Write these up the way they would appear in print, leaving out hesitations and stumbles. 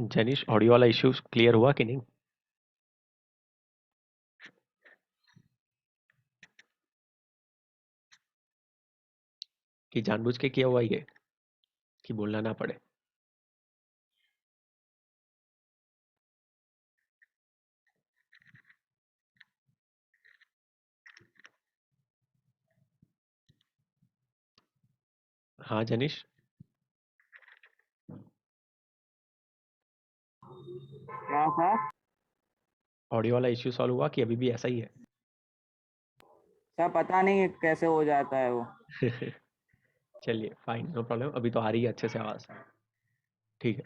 जनिश, audio वाला issue clear हुआ कि नहीं? कि जानबूझ के किया हुआ ये कि बोलना ना पड़े? हाँ जनिश, क्या था ऑडियो वाला इश्यू सॉल्व हुआ कि अभी भी ऐसा ही है? सर? पता नहीं कैसे हो जाता है वो। चलिए फाइन, नो प्रॉब्लम। अभी तो आ रही है अच्छे से आवाज। ठीक है।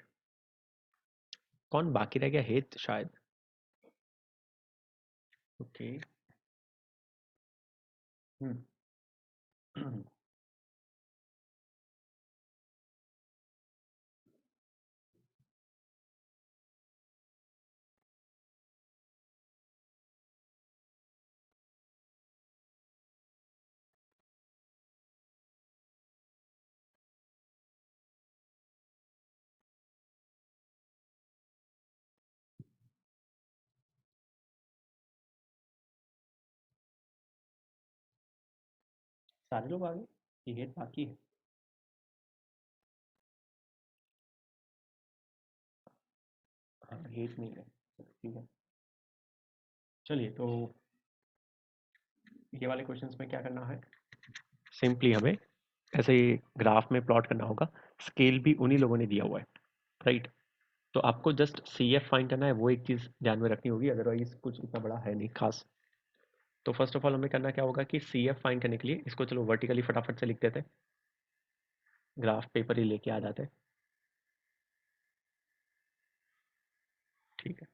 कौन बाकी रह गया? हेत शायद। ओके। सारे लोग आ गए? ये हेत बाकी है? हाँ, हेत नहीं है। ठीक है। चलिए तो ये वाले क्वेश्चंस में क्या करना है? सिंपली हमें ऐसे ही ग्राफ में प्लॉट करना होगा। स्केल भी उन्हीं लोगों ने दिया हुआ है, राइट? तो आपको जस्ट सी एफ फाइंड करना है, वो एक चीज़ ध्यान में रखनी होगी, अदरवाइज कुछ इतना बड़ा है नहीं खास। तो फर्स्ट ऑफ ऑल हमें करना क्या होगा कि सी एफ फाइंड करने के लिए इसको चलो वर्टिकली फटाफट से लिख देते हैं। ग्राफ पेपर ही लेके आ जाते हैं। ठीक है।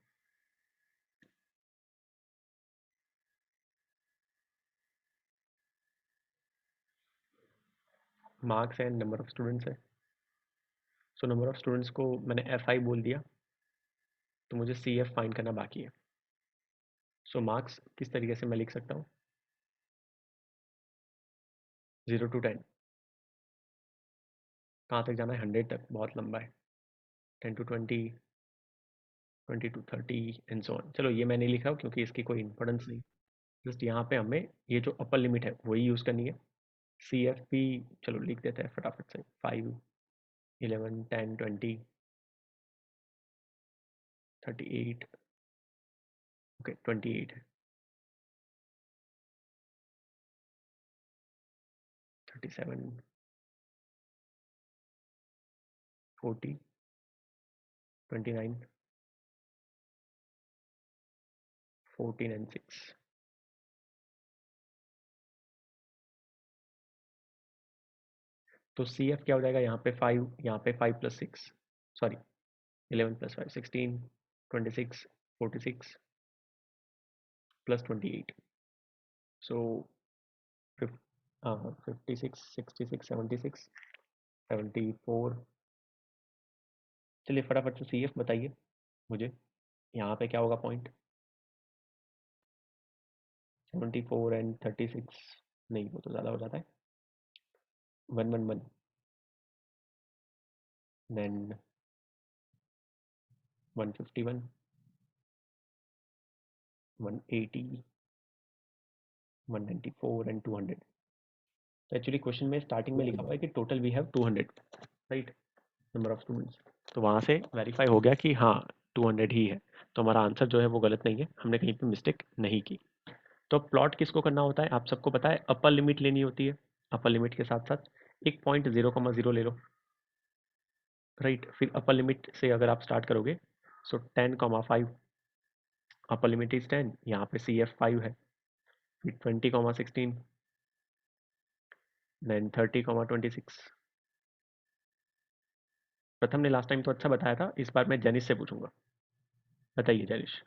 Marks and number of students है। सो नंबर ऑफ स्टूडेंट्स को मैंने एफ आई बोल दिया, तो मुझे सी एफ फाइंड करना बाकी है। सो मार्क्स किस तरीके से मैं लिख सकता हूँ? 0 to 10। कहाँ तक जाना है? 100 तक, बहुत लंबा है। 10 to 20, 20 to 30 and so on. चलो ये मैं नहीं लिख रहा हूँ क्योंकि इसकी कोई इंपॉर्टेंस नहीं। जस्ट यहाँ पे हमें ये जो अपर लिमिट है वही यूज़ करनी है। सी एफ भी चलो लिख देते हैं फटाफट से। 5, 11, 10, 20, 38। ओके 28 है। 37, 40, 29, 14 एंड 6। तो सी एफ क्या हो जाएगा? यहाँ पे 5, यहाँ पे 5 + 6, सॉरी 11 + 5, 16, 26, 46 +28। सो 56, 66, 76, 74। चलिए फटाफट से सी एफ बताइए मुझे। यहाँ पे क्या होगा पॉइंट? 74 एंड 36, नहीं वो तो ज़्यादा हो जाता है। 111, देन 151, 180, 194 एंड 200। तो एक्चुअली क्वेश्चन में स्टार्टिंग में लिखा हुआ है कि total we have 200, right? Number of students. तो वहाँ से वेरीफाई हो गया कि हाँ 200 ही है। तो हमारा आंसर जो है वो गलत नहीं है, हमने कहीं पे मिस्टेक नहीं की। तो प्लॉट किसको करना होता है? आप सबको पता है, अपर लिमिट लेनी होती है। अपर लिमिट के साथ साथ एक पॉइंट 0,0 ले लो, राइट? फिर अपर लिमिट से अगर आप स्टार्ट करोगे, सो 10,5, अपर लिमिट इज 10, यहाँ पे सी एफ 5 है। फिर 20,16, देन 30,26। प्रथम ने लास्ट टाइम तो अच्छा बताया था, इस बार मैं जेनिस से पूछूंगा। बताइए जेनिश।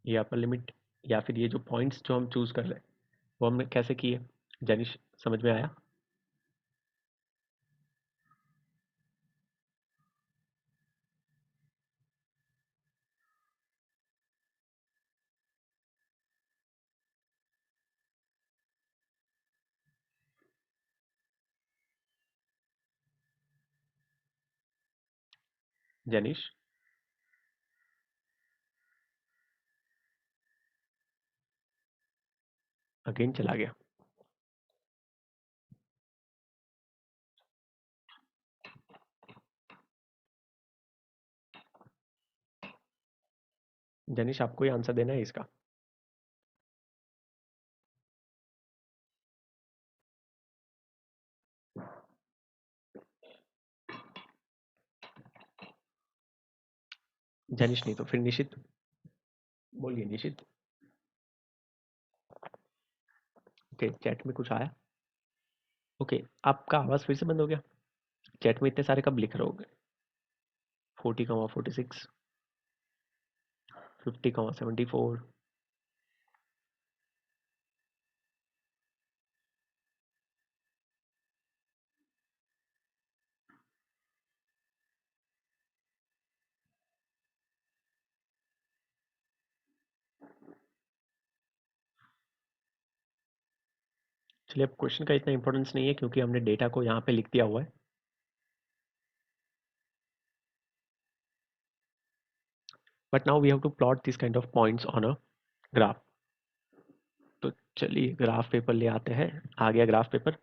ये अपर लिमिट या फिर ये जो पॉइंट्स जो हम चूज कर रहे हैं वो हमने कैसे किए? जेनिश समझ में आया? जनिश, अगेन चला गया। जनिश, आपको ही आंसर देना है इसका। जनिश नहीं तो फिर निशित, बोलिए निशित। ओके, चैट में कुछ आया? ओके, आपका आवाज फिर से बंद हो गया। चैट में इतने सारे कब लिख रहे होगे? 40,46, 50,74। चलिए, अब क्वेश्चन का इतना इंपॉर्टेंस नहीं है क्योंकि हमने डेटा को यहाँ पे लिख दिया हुआ है। But now we have to plot this kind of points on a graph. तो चलिए ग्राफ पेपर ले आते हैं। आ गया ग्राफ पेपर,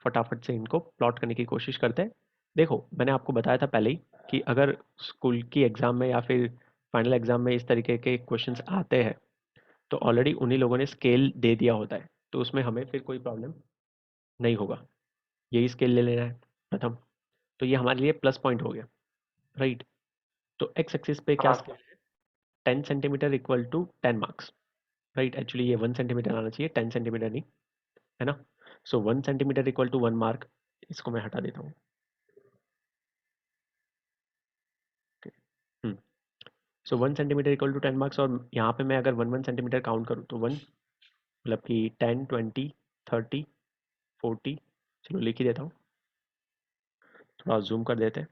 फटाफट से इनको प्लॉट करने की कोशिश करते हैं। देखो, मैंने आपको बताया था पहले ही कि अगर स्कूल की एग्जाम में या फिर फाइनल एग्जाम में इस तरीके के क्वेश्चंस आते हैं तो ऑलरेडी उन्हीं लोगों ने स्केल दे दिया होता है, तो उसमें हमें फिर कोई प्रॉब्लम नहीं होगा। यही स्केल ले लेना है प्रथम, तो ये हमारे लिए प्लस पॉइंट हो गया, राइट। तो एक्स एक्सिस पे क्या स्केल है? 10 centimetre equal to 10 marks, right. Actually ये 1 सेंटीमीटर आना चाहिए, 10 सेंटीमीटर नहीं, है ना। सो 1 सेंटीमीटर इक्वल टू 1 मार्क, इसको मैं हटा देता हूँ। सो 1 सेंटीमीटर इक्वल टू 10 मार्क्स, और यहाँ पे मैं अगर 1 सेंटीमीटर काउंट करूँ तो 1 मतलब कि 10, 20, 30, 40, चलो लिख ही देता हूँ, थोड़ा जूम कर देते हैं।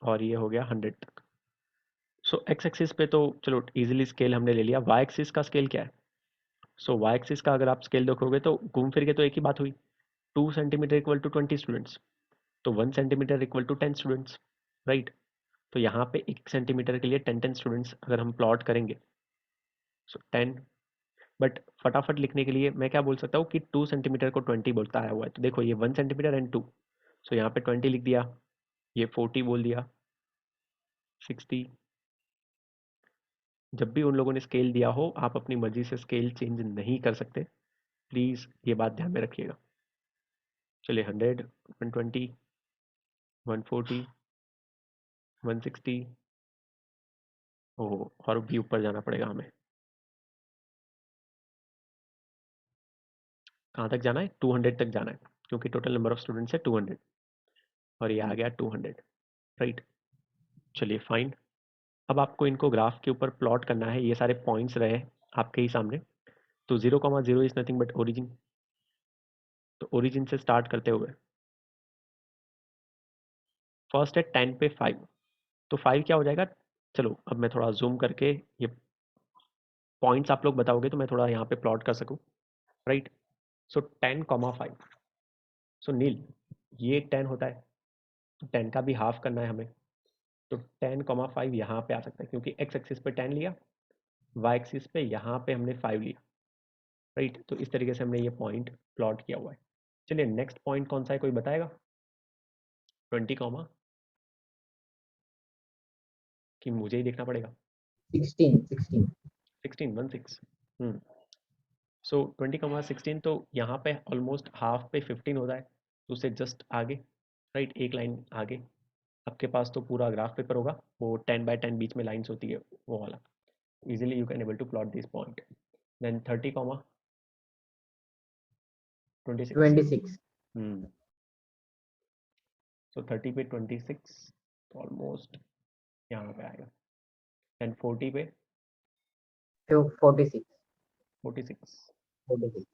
और ये हो गया 100 तक। सो एक्स एक्सिस पे तो चलो इजीली स्केल हमने ले लिया। वाई एक्सिस का स्केल क्या है? सो वाई एक्सिस का अगर आप स्केल देखोगे तो घूम फिर के तो एक ही बात हुई, 2 सेंटीमीटर इक्वल टू 20 स्टूडेंट्स, तो 1 centimetre equal to 10 students, right. तो यहाँ पे 1 सेंटीमीटर के लिए 10 स्टूडेंट्स अगर हम प्लॉट करेंगे, सो 10। बट फटाफट लिखने के लिए मैं क्या बोल सकता हूँ कि 2 सेंटीमीटर को 20 बोलता आया हुआ है, तो देखो ये 1 सेंटीमीटर एंड 2, सो यहाँ पे 20 लिख दिया, ये 40 बोल दिया, 60। जब भी उन लोगों ने स्केल दिया हो, आप अपनी मर्जी से स्केल चेंज नहीं कर सकते, प्लीज़ ये बात ध्यान में रखिएगा। चलिए 100, 120, 140, 160, ओह और भी ऊपर जाना पड़ेगा हमें। कहाँ तक जाना है? 200 तक जाना है, क्योंकि टोटल नंबर ऑफ स्टूडेंट्स है 200, और ये आ गया 200, राइट। चलिए फाइन। अब आपको इनको ग्राफ के ऊपर प्लॉट करना है, ये सारे पॉइंट्स रहे आपके ही सामने। तो 0,0 इज नथिंग बट ओरिजिन, तो ओरिजिन से स्टार्ट करते हुए फर्स्ट है 10 पे 5, तो 5 क्या हो जाएगा? चलो अब मैं थोड़ा जूम करके ये पॉइंट्स आप लोग बताओगे तो मैं थोड़ा यहाँ पे प्लॉट कर सकूँ, राइट। सो 10,5, सो नील ये 10 होता है, तो 10 का भी हाफ करना है हमें, तो 10,5 यहाँ पे आ सकता है क्योंकि एक्स एक्सिस पे 10 लिया, वाई एक्सिस पे यहाँ पे हमने 5 लिया, राइट। तो इस तरीके से हमने ये पॉइंट प्लॉट किया हुआ है। चलिए नेक्स्ट पॉइंट कौन सा है, कोई बताएगा? 20 कॉमा कि मुझे ही देखना पड़ेगा? 16 16 16, 16। सो 20,16, तो यहाँ पे ऑलमोस्ट हाफ पे 15 होता है, तो उससे जस्ट आगे, राइट, एक लाइन आगे। आपके पास तो पूरा ग्राफ पेपर होगा, वो 10 by 10 बीच में लाइन्स होती है वो वाला, easily you can able to plot this point. Then 30, 26। 26 so 30 पे 26, तो ऑलमोस्ट यहाँ पे आएगा। एंड 40 पे 46 46, 46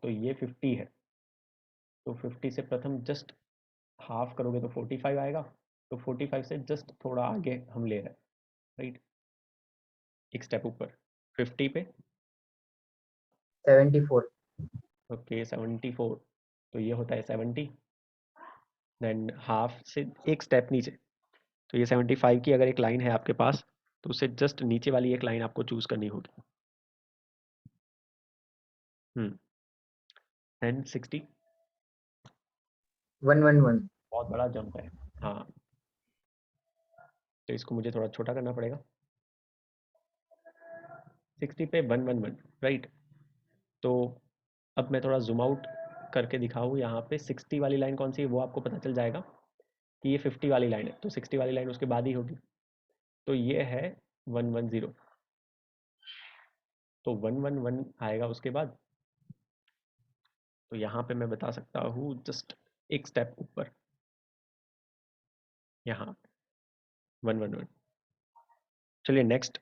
तो ये 50 है, तो 50 से प्रथम जस्ट हाफ करोगे तो 45 आएगा, तो 45 से जस्ट थोड़ा आगे हम ले रहे हैं, राइट, एक स्टेप ऊपर 50 पे 74. ओके 74, तो ये होता है 70, देन हाफ से एक स्टेप नीचे, तो ये 75 की अगर एक लाइन है आपके पास तो उससे जस्ट नीचे वाली एक लाइन आपको चूज करनी होगी। देन 60 111. बहुत बड़ा जंप है, हाँ, तो इसको मुझे थोड़ा छोटा करना पड़ेगा। 60 पे 111, राइट। तो अब मैं थोड़ा जूम आउट करके दिखाऊँ यहाँ पे 60 वाली लाइन कौन सी है वो आपको पता चल जाएगा कि ये 50 वाली लाइन है, तो 60 वाली लाइन उसके बाद ही होगी, तो ये है 110, तो 111 आएगा उसके बाद। तो यहाँ पे मैं बता सकता हूँ जस्ट एक स्टेप ऊपर, यहाँ 111। चलिए नेक्स्ट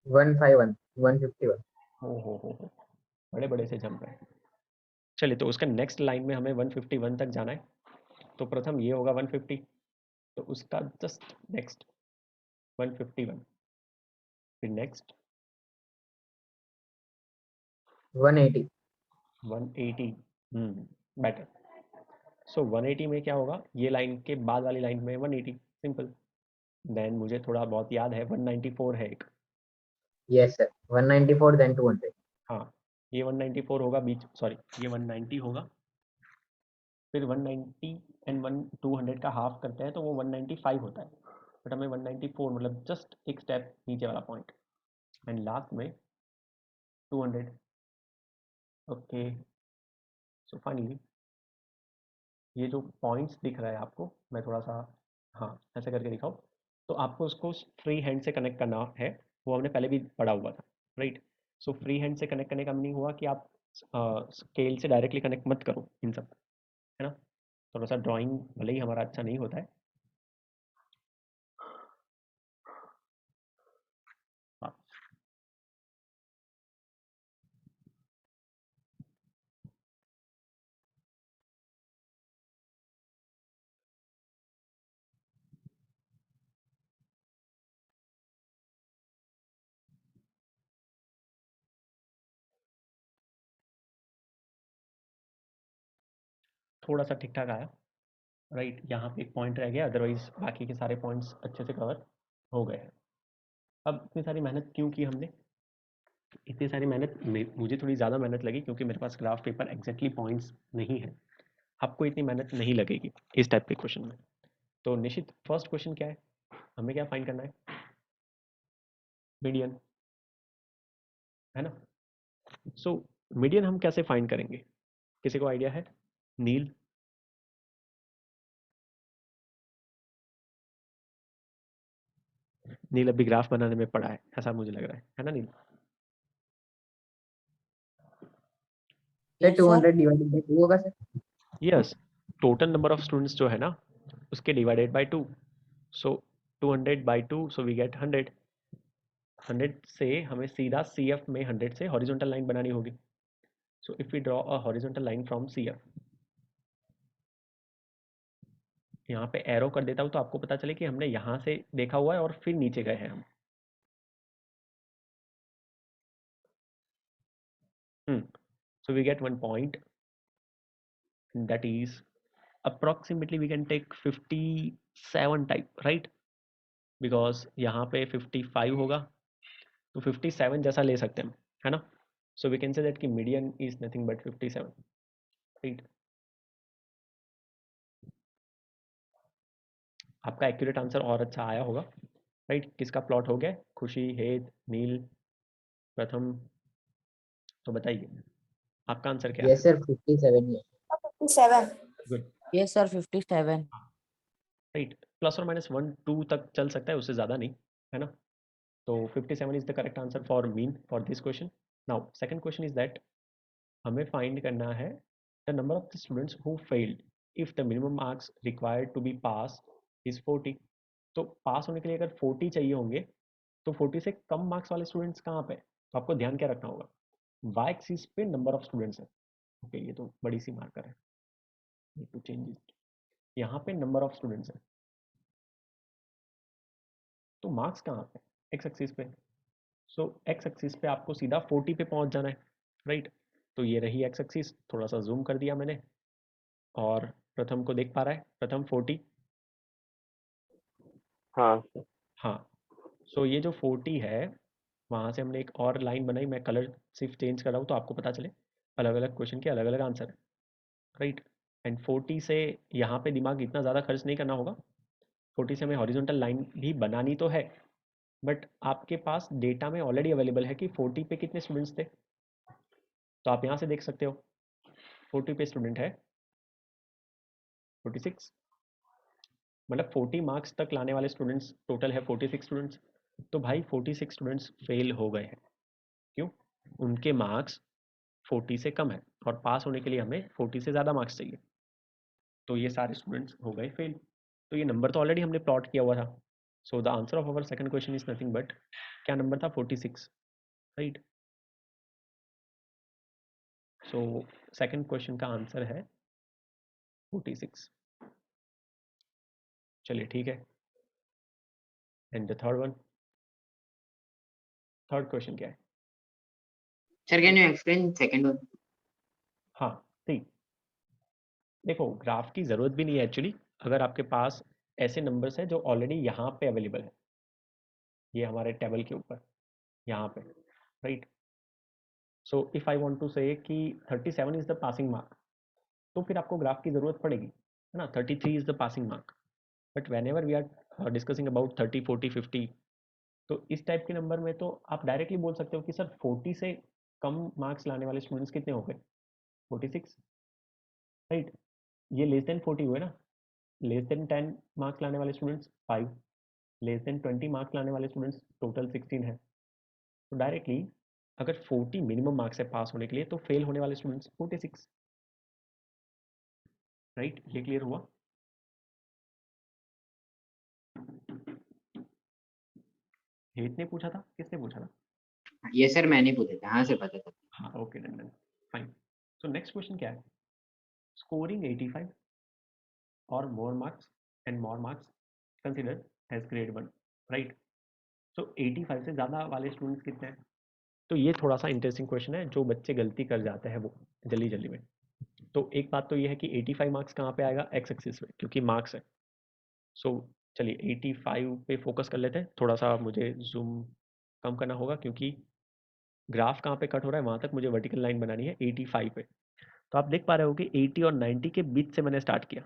151. 151. हो बड़े बड़े से जंप है। चलिए तो उसका नेक्स्ट लाइन में हमें 151 तक जाना है, तो प्रथम ये होगा 150, तो उसका जस्ट नेक्स्ट 151, फिर नेक्स्ट 180. 180, बेटर। सो 180 में क्या होगा, ये लाइन के बाद वाली लाइन में 180, सिंपल। देन मुझे थोड़ा बहुत याद है 194 है एक, Yes, sir. 194 then 200. हाँ, ये 194 होगा बीच, सॉरी ये 190 होगा, फिर 190 एंड 200 का हाफ करते हैं तो वो 195 होता है, बट हमें 194 मतलब जस्ट एक स्टेप नीचे वाला पॉइंट, एंड लास्ट में 200। ओके, सो फाइनली ये जो पॉइंट्स दिख रहा है आपको, मैं थोड़ा सा, हाँ ऐसे करके दिखाऊँ, तो आपको उसको फ्री हैंड से कनेक्ट करना है, वो हमने पहले भी पढ़ा हुआ था, राइट। सो फ्री हैंड से कनेक्ट करने का मीनिंग हुआ कि आप स्केल से डायरेक्टली कनेक्ट मत करो इन सब, है ना, थोड़ा सा ड्राइंग भले ही हमारा अच्छा नहीं होता है। हाँ, थोड़ा सा ठीक ठाक आया, राइट, यहाँ पे एक पॉइंट रह गया, अदरवाइज बाकी के सारे पॉइंट्स अच्छे से कवर हो गए हैं। अब इतनी सारी मेहनत क्यों की हमने, इतनी सारी मेहनत मुझे थोड़ी ज़्यादा मेहनत लगी क्योंकि मेरे पास ग्राफ पेपर एग्जैक्टली पॉइंट्स नहीं है, आपको इतनी मेहनत नहीं लगेगी इस टाइप के क्वेश्चन में। तो निश्चित फर्स्ट क्वेश्चन क्या है, हमें क्या फाइंड करना है, मीडियन, है ना। सो मीडियन हम कैसे फाइंड करेंगे, किसी को आइडिया है, नील? नील अभी ग्राफ बनाने में पड़ा है ऐसा मुझे लग रहा है ना नील? Sir, Yes, sir. 200 divided by 2 होगा sir. Yes, total number of students जो है ना उसके divided by 2, so 200 by 2, so we get 100। 100 से हमें सीधा CF में 100 से हॉरिजॉन्टल लाइन बनानी होगी, so if we draw a horizontal line from CF, यहाँ पे एरो कर देता हूँ तो आपको पता चले कि हमने यहाँ से देखा हुआ है और फिर नीचे गए हैं हम। So we get one point, that is approximately we can take 57 type, right? Because यहाँ पे 55 होगा तो 57 जैसा ले सकते हैं हम, है ना। So we can say that कि median is nothing but 57, right? आपका एक्यूरेट आंसर और अच्छा आया होगा, राइट। किसका प्लॉट हो गया, खुशी, हेत, नील, प्रथम, तो बताइए आपका आंसर क्या है? Yes, sir. 57. Yes. 57. Good, Yes, sir. 57. Right, plus और माइनस 1 2 तक चल सकता है, उससे ज़्यादा नहीं, है ना। तो 57 is the correct answer for mean for this question. Now second question is that हमें फाइंड करना है the number of the students who failed if the minimum marks required to be pass is 40। तो पास होने के लिए अगर 40 चाहिए होंगे तो 40 से कम मार्क्स वाले स्टूडेंट्स कहाँ पे, तो आपको ध्यान क्या रखना होगा, वाई एक्सिस पे नंबर ऑफ स्टूडेंट्स है। ओके, ये तो बड़ी सी मार्कर है, नीड टू चेंज इट। यहाँ पे नंबर ऑफ स्टूडेंट्स है, तो मार्क्स कहाँ पे, एक्स एक्सिस पे। सो एक्स एक्सिस पे आपको सीधा 40 पे पहुंच जाना है, राइट। तो ये रही एक्स एक्सिस, थोड़ा सा जूम कर दिया मैंने, और प्रथम को देख पा रहा है, प्रथम 40। हाँ सर। हाँ, सो ये जो 40 है, वहाँ से हमने एक और लाइन बनाई, मैं कलर सिर्फ चेंज कर रहा हूँ तो आपको पता चले अलग अलग क्वेश्चन के अलग अलग आंसर है, राइट। एंड 40 से यहाँ पे दिमाग इतना ज़्यादा खर्च नहीं करना होगा, 40 से हमें हॉरिजॉन्टल लाइन भी बनानी तो है, बट आपके पास डेटा में ऑलरेडी अवेलेबल है कि 40 पे कितने स्टूडेंट्स थे। तो आप यहाँ से देख सकते हो 40 पे स्टूडेंट है 46, मतलब 40 मार्क्स तक लाने वाले स्टूडेंट्स टोटल है 46 स्टूडेंट्स। तो भाई 46 स्टूडेंट्स फेल हो गए हैं, क्यों? उनके मार्क्स 40 से कम है, और पास होने के लिए हमें 40 से ज़्यादा मार्क्स चाहिए, तो ये सारे स्टूडेंट्स हो गए फेल। तो ये नंबर तो ऑलरेडी हमने प्लॉट किया हुआ था। So the answer of our second question is nothing but, क्या नंबर था, 46, राइट। सो सेकंड क्वेश्चन का आंसर है 46। चलिए ठीक है। And the third one, third question क्या है? Sir, can you explain second one? हाँ ठीक, देखो ग्राफ की ज़रूरत भी नहीं है एक्चुअली, अगर आपके पास ऐसे नंबर्स हैं जो ऑलरेडी यहाँ पे अवेलेबल है, ये हमारे टेबल के ऊपर यहाँ पे, right. So if I want to say कि 37 इज़ द पासिंग मार्क, तो फिर आपको ग्राफ की ज़रूरत पड़ेगी, है ना। 33 is the passing mark, but whenever we are discussing about 30, 40, 50, तो इस टाइप के नंबर में तो आप डायरेक्टली बोल सकते हो कि सर 40 से कम मार्क्स लाने वाले स्टूडेंट्स कितने हो गए, 46, राइट। ये लेस देन 40 हुए ना, लेस देन 10 मार्क्स लाने वाले स्टूडेंट्स 5, लेस देन 20 मार्क्स लाने वाले स्टूडेंट्स टोटल 16 है। तो डायरेक्टली अगर 40 मिनिमम मार्क्स है पास होने के लिए, तो फेल होने वाले स्टूडेंट्स 46, राइट। ये क्लियर हुआ? हेत ने पूछा था, किसने पूछा था? ये सर मैंने पूछा था, हाँ से पता था। हाँ okay, done, fine. So next question क्या है, स्कोरिंग 85 और more marks and more marks consider as grade 1, right. So 85 से ज़्यादा वाले स्टूडेंट्स कितने हैं? तो ये थोड़ा सा इंटरेस्टिंग क्वेश्चन है, जो बच्चे गलती कर जाते हैं वो जल्दी जल्दी में। तो एक बात तो ये है कि 85 मार्क्स कहाँ पे आएगा, एक्स एक्सिस पे, क्योंकि मार्क्स है। सो चलिए 85 पे फोकस कर लेते हैं, थोड़ा सा मुझे जूम कम करना होगा, क्योंकि ग्राफ कहाँ पे कट हो रहा है वहाँ तक मुझे वर्टिकल लाइन बनानी है 85 पे। तो आप देख पा रहे हो कि 80 और 90 के बीच से मैंने स्टार्ट किया,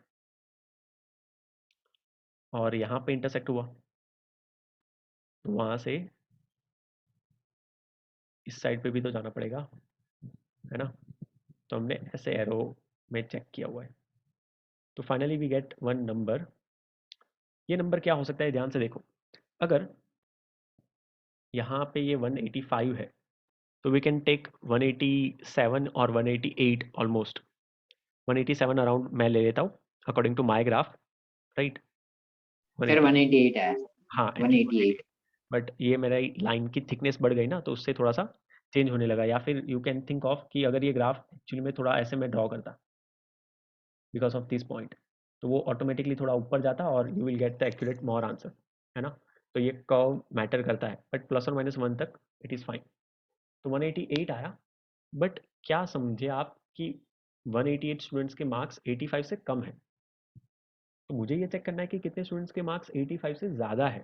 और यहाँ पे इंटरसेक्ट हुआ, तो वहाँ से इस साइड पे भी तो जाना पड़ेगा, है ना। तो हमने ऐसे एरो में चेक किया हुआ है, तो finally we get one number. ये नंबर क्या हो सकता है, ध्यान से देखो, अगर यहाँ पे ये 185 है, तो वी कैन टेक 187 और 188 ऑलमोस्ट, 187 अराउंड मैं ले लेता हूँ according to my graph, right. Sir 188 आया, हाँ 188। बट ये मेरा लाइन की थिकनेस बढ़ गई ना, तो उससे थोड़ा सा चेंज होने लगा। या फिर यू कैन थिंक ऑफ कि अगर ये ग्राफ एक्चुअली में थोड़ा ऐसे में ड्रॉ करता बिकॉज ऑफ दिस पॉइंट, तो वो ऑटोमेटिकली थोड़ा ऊपर जाता और you will get the accurate more answer, है ना। तो ये कर्व मैटर करता है, बट प्लस और माइनस 1 तक इट इज़ फाइन। तो 188 आया, बट क्या समझे आप कि 188 स्टूडेंट्स के मार्क्स 85 से कम है, तो मुझे ये चेक करना है कि कितने स्टूडेंट्स के मार्क्स 85 से ज़्यादा है।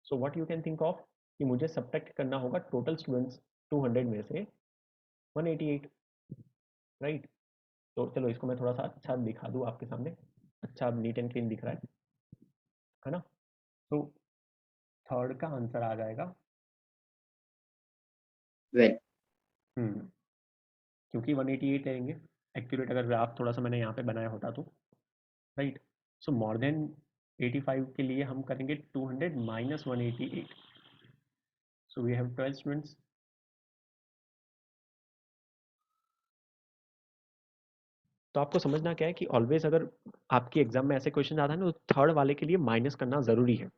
So what you can think of कि मुझे सब्ट्रैक्ट करना होगा टोटल स्टूडेंट्स 200 में से 188, राइट। तो चलो इसको मैं थोड़ा सा अच्छा दिखा दूँ आपके सामने, अच्छा नीट एंड क्लीन दिख रहा है ना। तो थर्ड का आंसर आ जाएगा 12। क्योंकि 188 लेंगे एक्यूरेट, अगर ग्राफ थोड़ा सा मैंने यहाँ पे बनाया होता तो, राइट। सो मोर देन 85 के लिए हम करेंगे 200 minus 188, so we have 12 students. तो आपको समझना क्या है कि ऑलवेज अगर आपकी एग्जाम में ऐसे क्वेश्चन आता है ना, तो थर्ड वाले के लिए माइनस करना ज़रूरी है।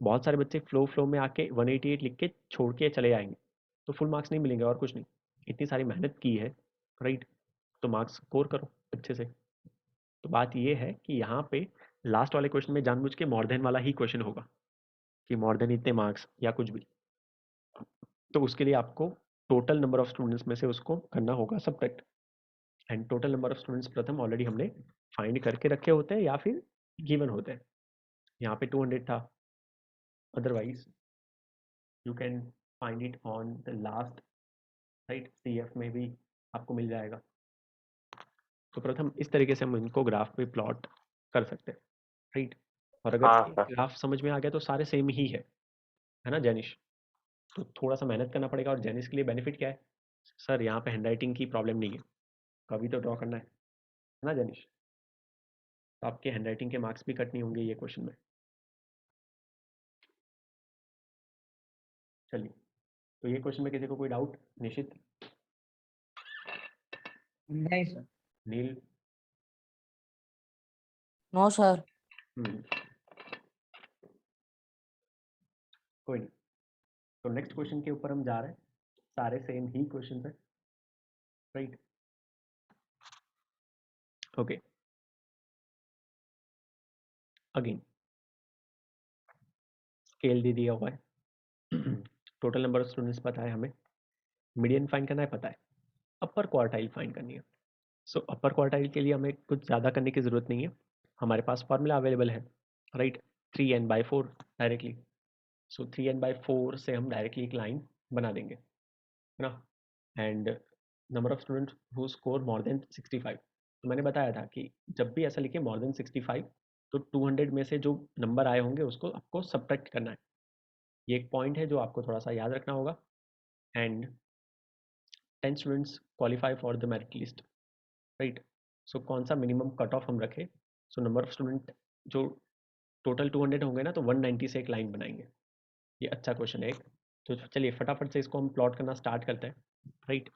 बहुत सारे बच्चे फ्लो में आके 188 लिख के छोड़ के चले जाएंगे, तो फुल मार्क्स नहीं मिलेंगे और कुछ नहीं। इतनी सारी मेहनत की है, राइट, तो मार्क्स स्कोर करो अच्छे से। तो बात ये है कि यहाँ पे लास्ट वाले क्वेश्चन में जानबूझ के मोर देन वाला ही क्वेश्चन होगा कि मोर देन इतने मार्क्स या कुछ भी, तो उसके लिए आपको टोटल नंबर ऑफ स्टूडेंट्स में से उसको करना होगा subtract. And total number of students प्रथम ऑलरेडी हमने फाइंड करके रखे होते हैं या फिर गिवन होते हैं। यहाँ पे 200 था, otherwise you can find it on the last, right, CF में भी आपको मिल जाएगा। तो प्रथम इस तरीके से हम इनको ग्राफ पे प्लॉट कर सकते हैं, राइट। और अगर हाँ सर। ग्राफ समझ में आ गया तो सारे सेम ही है ना जैनिश? तो थोड़ा सा मेहनत करना पड़ेगा। और जैनिश के लिए बेनिफिट क्या है सर, यहाँ पे हैंडराइटिंग की प्रॉब्लम नहीं है, कभी तो ड्रॉ करना है ना जैनिश? तो आपके हैंडराइटिंग के मार्क्स भी कट नहीं होंगे ये क्वेश्चन में। चलिए, तो ये क्वेश्चन में किसी को कोई डाउट? निशित, नहीं सर। नील? No, sir. कोई नहीं। तो नेक्स्ट क्वेश्चन के ऊपर हम जा रहे हैं, सारे सेम ही क्वेश्चन है, राइट। ओके, अगेन स्केल दे दिया हुआ है, टोटल नंबर ऑफ स्टूडेंट्स पता है हमें, मीडियन फाइंड करना है पता है, अपर क्वार्टाइल फाइंड करनी है। सो अपर क्वार्टाइल के लिए हमें कुछ ज़्यादा करने की ज़रूरत नहीं है, हमारे पास फॉर्मूला अवेलेबल है, राइट, 3n/4 डायरेक्टली। सो 3n/4 से हम डायरेक्टली एक लाइन बना देंगे, है ना। And number of student who score more than 65, तो मैंने बताया था कि जब भी ऐसा लिखे मोर देन 65 तो 200 में से जो नंबर आए होंगे उसको आपको सब्ट्रैक्ट करना है। ये एक पॉइंट है जो आपको थोड़ा सा याद रखना होगा। And 10 students qualify for the merit list, right. So कौन सा मिनिमम कट ऑफ हम रखें? सो नंबर ऑफ स्टूडेंट जो टोटल 200 होंगे ना, तो 190 से एक लाइन बनाएंगे। ये अच्छा क्वेश्चन है एक। तो चलिए फटाफट से इसको हम प्लॉट करना स्टार्ट करते हैं, राइट।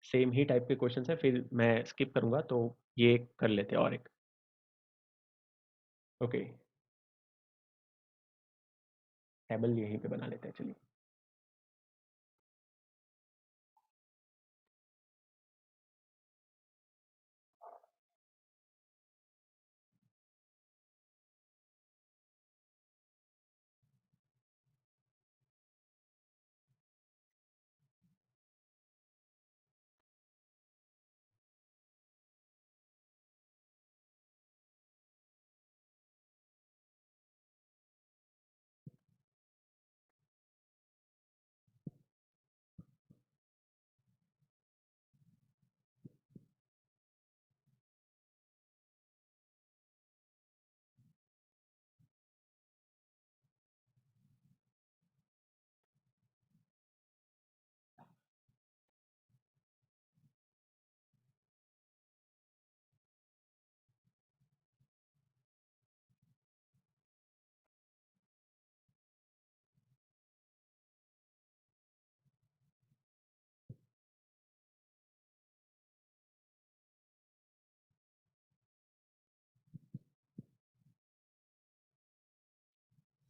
सेम ही टाइप के क्वेश्चन है, फिर मैं स्किप करूंगा तो ये कर लेते हैं और एक। ओके, टेबल यहीं पे बना लेते हैं, चलिए।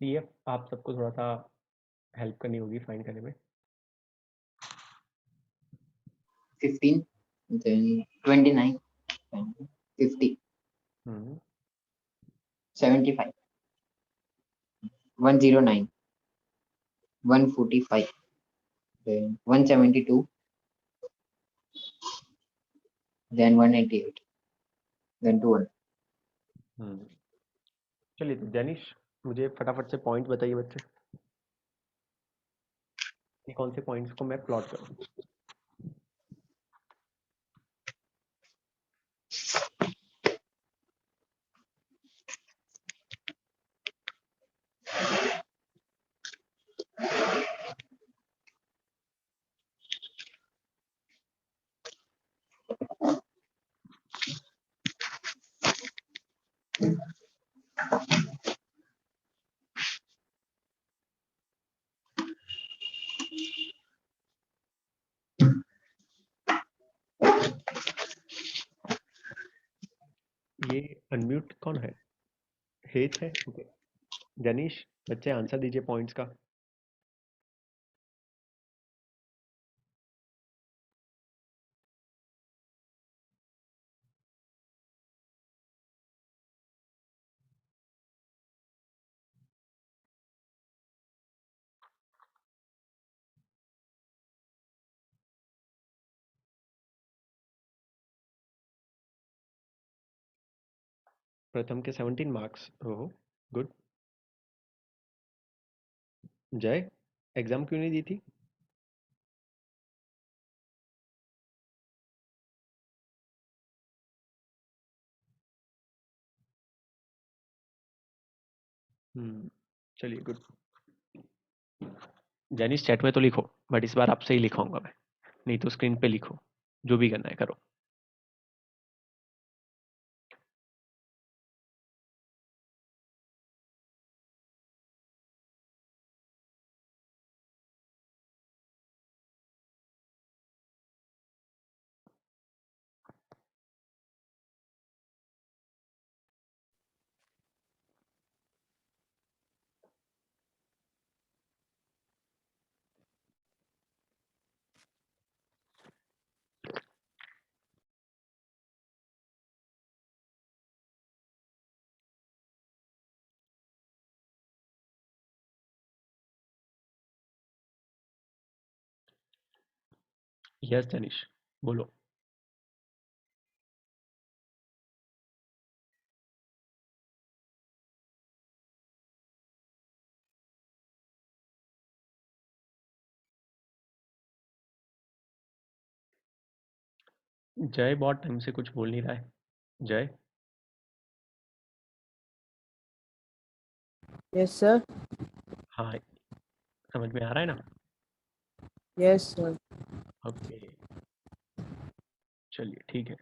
CF आप सबको थोड़ा सा हेल्प करनी होगी फाइंड करने में। 15, then 29, 50, 75, 109, 145, then 172, then 188, then 200. चलिए, तो जैनिश मुझे फटाफट से पॉइंट बताइए बच्चे कि कौन से पॉइंट्स को मैं प्लॉट करूं। ये अनम्यूट कौन है? हेच है, ओके। जनीश, बच्चे आंसर दीजिए पॉइंट्स का। प्रथम के 17 मार्क्स। Oh good. जय, एग्जाम क्यों नहीं दी थी? चलिए गुड। जैनिस चैट में तो लिखो, बट इस बार आपसे ही लिखवाऊंगा मैं, नहीं तो स्क्रीन पे लिखो, जो भी करना है करो। यस जैनिश, बोलो। जय बहुत टाइम से कुछ बोल नहीं रहा है। जय, Yes, sir. हाँ, समझ में आ रहा है ना? Yes, sir. ओके, चलिए ठीक है।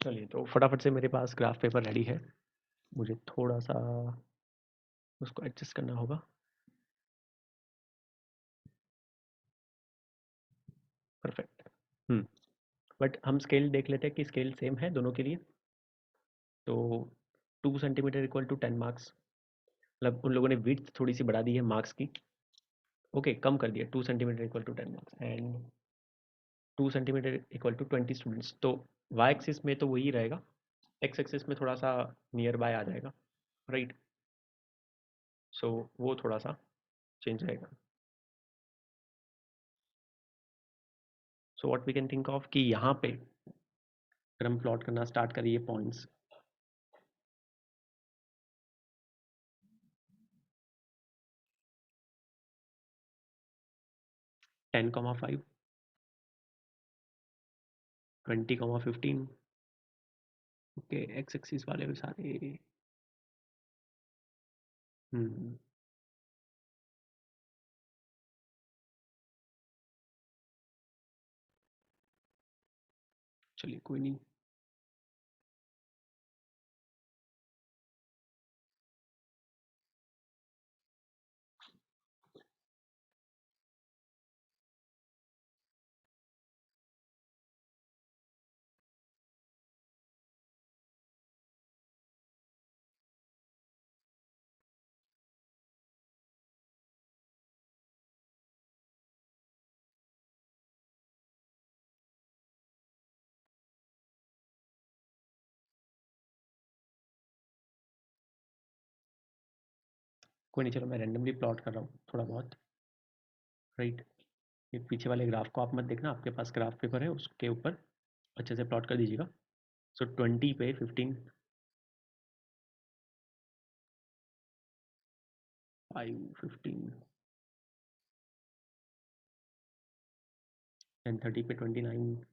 चलिए तो फटाफट से मेरे पास ग्राफ पेपर रेडी है, मुझे थोड़ा सा उसको एडजस्ट करना होगा। परफेक्ट। बट हम स्केल देख लेते हैं कि स्केल सेम है दोनों के लिए। तो 2 सेंटीमीटर इक्वल टू 10 मार्क्स, मतलब उन लोगों ने विड्थ थोड़ी सी बढ़ा दी है मार्क्स की। ओके, कम कर दिया, 2 centimetre equal to 10 marks and 2 centimetre equal to 20 students. तो वाई एक्सिस में तो वही रहेगा, एक्स एक्सिस में थोड़ा सा नियर बाय आ जाएगा, राइट। सो वो थोड़ा सा चेंज रहेगा। So what we can think of कि यहाँ पे अगर हम प्लॉट करना स्टार्ट करिए points, ten comma 5, 20,15। Okay, X axis वाले भी सारे हम्म चलिए कोई नहीं। कोई नहीं, चलो मैं रैंडमली प्लॉट कर रहा हूँ थोड़ा बहुत, राइट। ये पीछे वाले ग्राफ को आप मत देखना, आपके पास ग्राफ पेपर है उसके ऊपर अच्छे से प्लॉट कर दीजिएगा। सो 20 पे 15 5 15 एंड 30 पे 29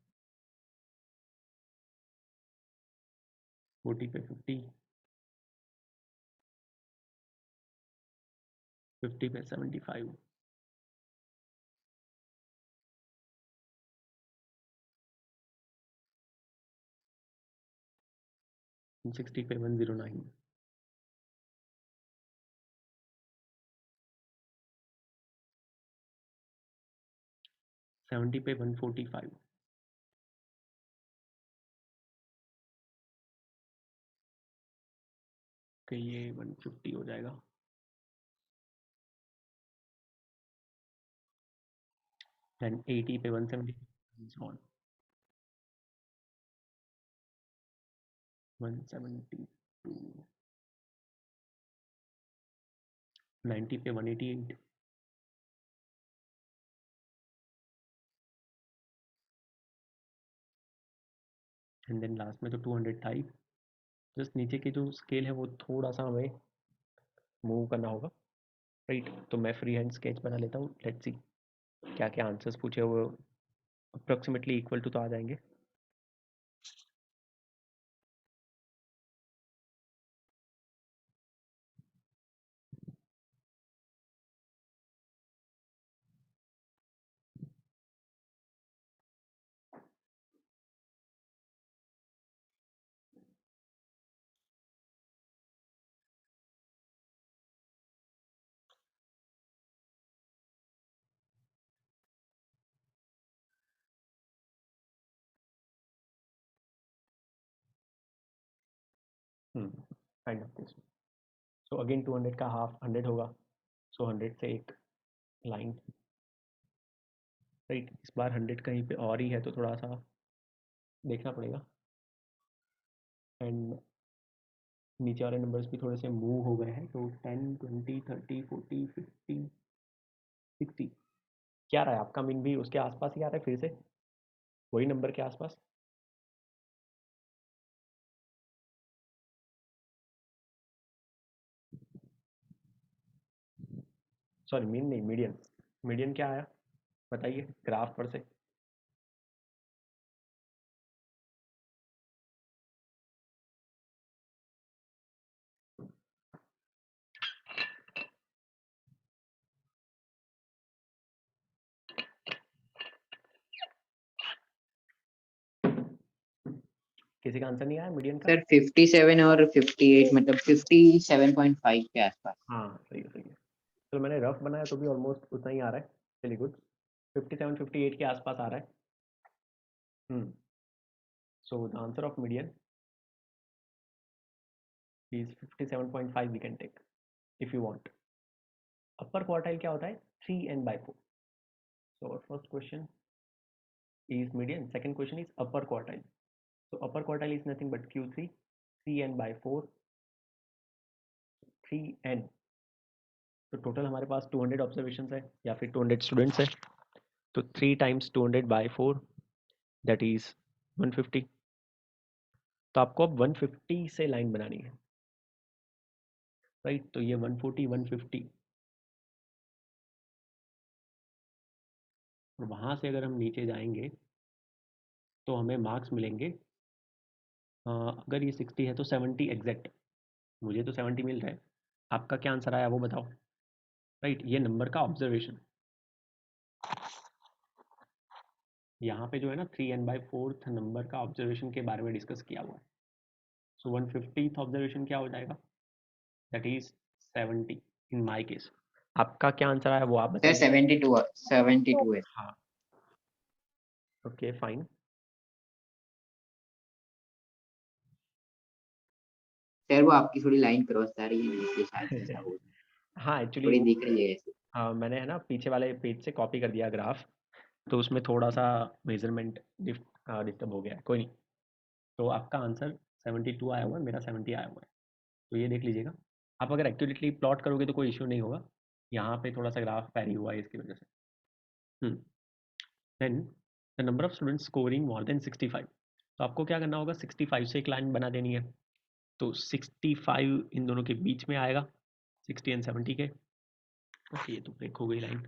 40 पे 50 50 पे 75 60 पे 109 70 पे 145 तो ये 150 हो जाएगा then 80 पे 170 so on 172 90 पे 188 एंड देन लास्ट में तो 200 था ही जस्ट नीचे की जो स्केल है वो थोड़ा सा हमें मूव करना होगा राइट तो मैं फ्री हैंड स्केच बना लेता हूँ लेट्स सी क्या क्या आंसर्स पूछे वो अप्रोक्सीमेटली इक्वल टू तो आ जाएंगे kind of this so again 200 का हाफ 100 होगा सो 100 से एक लाइन राइट इस बार 100 कहीं पे और ही है तो थोड़ा सा देखना पड़ेगा एंड नीचे वाले नंबर्स भी थोड़े से मूव हो गए हैं तो 10 20 30 40 50 60 क्या रहा है आपका मीन भी उसके आसपास ही आ रहा है फिर से वही नंबर के आसपास सॉरी मीन नहीं मीडियन मीडियन क्या आया बताइए ग्राफ पर से किसी का आंसर नहीं आया मीडियन का सर 57 और 58 मतलब 57.5 के आसपास हाँ सही है तो मैंने रफ बनाया तो भी ऑलमोस्ट उतना ही आ रहा है चलिए गुड 57 58 के आसपास आ रहा है so the answer of median is 57.5 we can take if you want upper quartile क्या होता है 3n by 4 so our first question is median second question is upper quartile so upper quartile is nothing but q3 3n by 4 3n तो total हमारे पास 200 observations है या फिर 200 students है तो 3 times 200 by 4 दैट इज 150 तो आपको अब 150 से लाइन बनानी है राइट तो ये 140 150 और वहाँ से अगर हम नीचे जाएंगे तो हमें मार्क्स मिलेंगे अगर ये 60 है तो 70 एग्जैक्ट मुझे तो 70 मिल रहा है आपका क्या आंसर आया वो बताओ राइट ये नंबर का ऑब्जर्वेशन यहाँ पे जो है ना 3n/4 नंबर का ऑब्जर्वेशन के बारे में डिस्कस किया हुआ है सो 150th ऑब्जर्वेशन क्या हो जाएगा that is 70 in my case आपका क्या आंसर आया वो आप सर बताइए 72 है हाँ ओके फाइन सर वो आपकी थोड़ी लाइन क्रॉस जा रही है इसलिए शायद से ऐसा हो हाँ एक्चुअली थोड़ी वो दिख रही है ऐसे मैंने है ना पीछे वाले पेज से कॉपी कर दिया ग्राफ तो उसमें थोड़ा सा मेजरमेंट डिस्टर्ब हो गया है कोई नहीं तो आपका आंसर 72 आया हुआ है मेरा 70 आया हुआ है तो ये देख लीजिएगा आप अगर एक्यूरेटली प्लॉट करोगे तो कोई इश्यू नहीं होगा यहाँ पे थोड़ा सा ग्राफ पैरी हुआ है इसकी वजह से then the number of students scoring more than 65 तो आपको क्या करना होगा, 65 से एक लाइन बना देनी है। तो 65 इन दोनों के बीच में आएगा, 60 एंड 70 के। बस ये तो ब्रेक हो गई लाइन।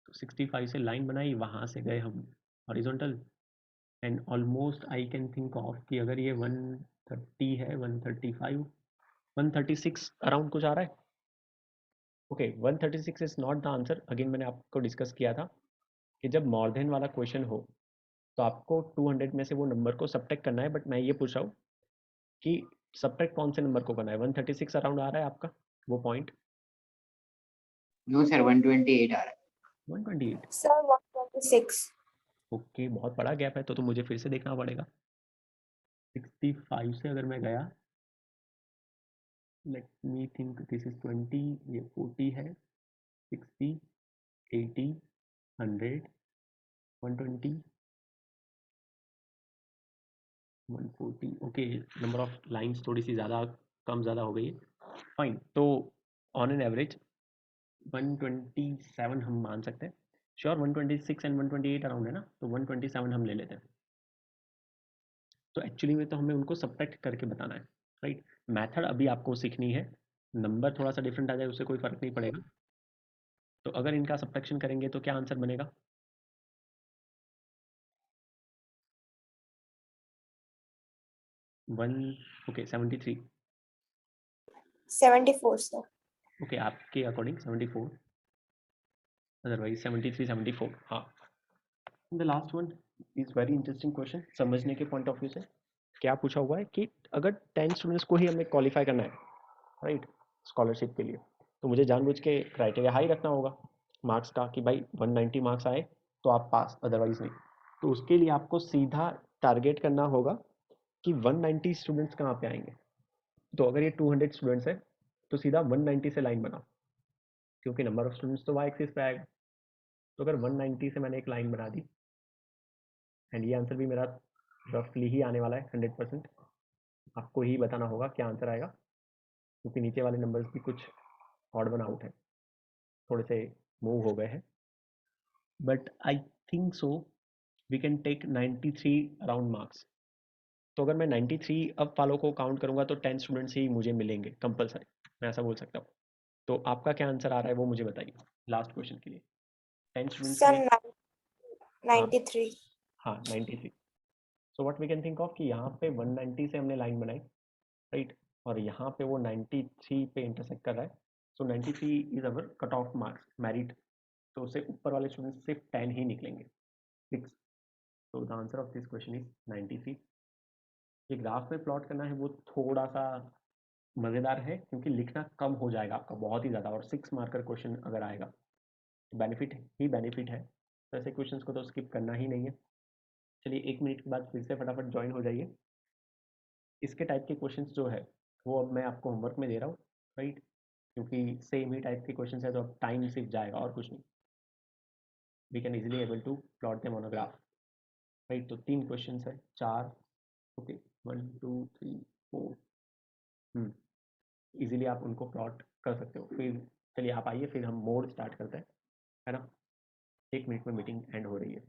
तो 65 से लाइन बनाई, वहाँ से गए हम horizontal, and almost I can think of कि अगर ये 130 है, 135, 136 अराउंड कुछ आ रहा है। Okay, 136 is not the answer. Again मैंने आपको डिस्कस किया था कि जब मोर देन वाला क्वेश्चन हो तो आपको 200 में से वो नंबर को सब्ट्रैक्ट करना है, बट मैं ये पूछ रहा हूँ कि सब्ट्रैक्ट कौन से नंबर को करना है। 136 अराउंड आ रहा है आपका वो पॉइंट? नो सर 128 आ रहा है। 128? Sir, 126. ओके, बहुत बड़ा गैप है, तो मुझे फिर से देखना पड़ेगा। 65 से अगर मैं गया, let me think, this is 20, ये 40 है, 60, 80, 100, 120, 140। ओके, नंबर ऑफ लाइंस थोड़ी सी ज़्यादा कम ज़्यादा हो गई है। फाइन, तो ऑन एन एवरेज 127 हम मान सकते हैं। श्योर 126 एंड 128 अराउंड है ना, तो 127 हम ले लेते हैं। तो एक्चुअली में तो हमें उनको सब्ट्रैक्ट करके बताना है, राइट। मेथड अभी आपको सीखनी है, नंबर थोड़ा सा डिफरेंट आ जाए उससे कोई फ़र्क नहीं पड़ेगा। तो अगर इनका सब्ट्रैक्शन करेंगे तो क्या आंसर बनेगा? ओके 73। 74, sir. ओके, आपके अकॉर्डिंग 74, अदरवाइज 73, 74। हाँ, the last one is very interesting question समझने के पॉइंट ऑफ व्यू से। क्या पूछा हुआ है कि अगर 10 स्टूडेंट्स को ही हमें क्वालिफाई करना है, राइट, स्कॉलरशिप के लिए, तो मुझे जानबूझ के क्राइटेरिया हाई रखना होगा मार्क्स का कि भाई 190 मार्क्स आए तो आप पास, अदरवाइज नहीं। तो उसके लिए आपको सीधा टारगेट करना होगा कि 190 स्टूडेंट्स कहाँ पे आएंगे। तो अगर ये 200 स्टूडेंट्स है तो सीधा 190 से लाइन बनाओ, क्योंकि नंबर ऑफ स्टूडेंट्स तो वाई एक्सिस पे आएगा। तो अगर 190 से मैंने एक लाइन बना दी, एंड ये आंसर भी मेरा रफली ही आने वाला है 100%। आपको ही बताना होगा क्या आंसर आएगा, क्योंकि नीचे वाले नंबर्स भी कुछ ऑड वन आउट है, थोड़े से मूव हो गए हैं। But I think so we can take 93 around marks. तो अगर मैं 93 अब वालों को काउंट करूंगा तो 10 स्टूडेंट्स ही मुझे मिलेंगे कंपलसरी, मैं ऐसा बोल सकता हूँ। तो आपका क्या आंसर आ रहा है वो मुझे बताइए लास्ट क्वेश्चन के लिए। 10 स्टूडेंट्स के Sir, लिए 93. हाँ 93। So what we can think of कि यहाँ पे 190 से हमने लाइन बनाई, राइट, और यहाँ पे वो 93 पे इंटरसेक्ट कर रहा है। सो 93 is our cut off marks merit. तो उससे ऊपर वाले स्टूडेंट्स सिर्फ 10 ही निकलेंगे, 6। तो the answer of this question is 93। ये ग्राफ में प्लॉट करना है वो थोड़ा सा मज़ेदार है, क्योंकि लिखना कम हो जाएगा आपका बहुत ही ज़्यादा, और 6 मार्कर क्वेश्चन अगर आएगा तो बेनिफिट ही बेनिफिट है। तो ऐसे क्वेश्चंस को तो स्किप करना ही नहीं है। चलिए 1 मिनट के बाद फिर से फटाफट ज्वाइन हो जाइए। इसके टाइप के क्वेश्चंस जो है वो अब मैं आपको होमवर्क में दे रहा हूँ, राइट, क्योंकि सेम ही टाइप के क्वेश्चंस है तो अब टाइम सिर्फ जाएगा और कुछ नहीं। We can easily able to plot them on a graph, right. तो 3 क्वेश्चंस है, 4, ओके, 1 2 3 4, इजीली आप उनको प्लॉट कर सकते हो। फिर चलिए आप आइए, फिर हम मोड स्टार्ट करते हैं, है ना। 1 मिनट में मीटिंग एंड हो रही है।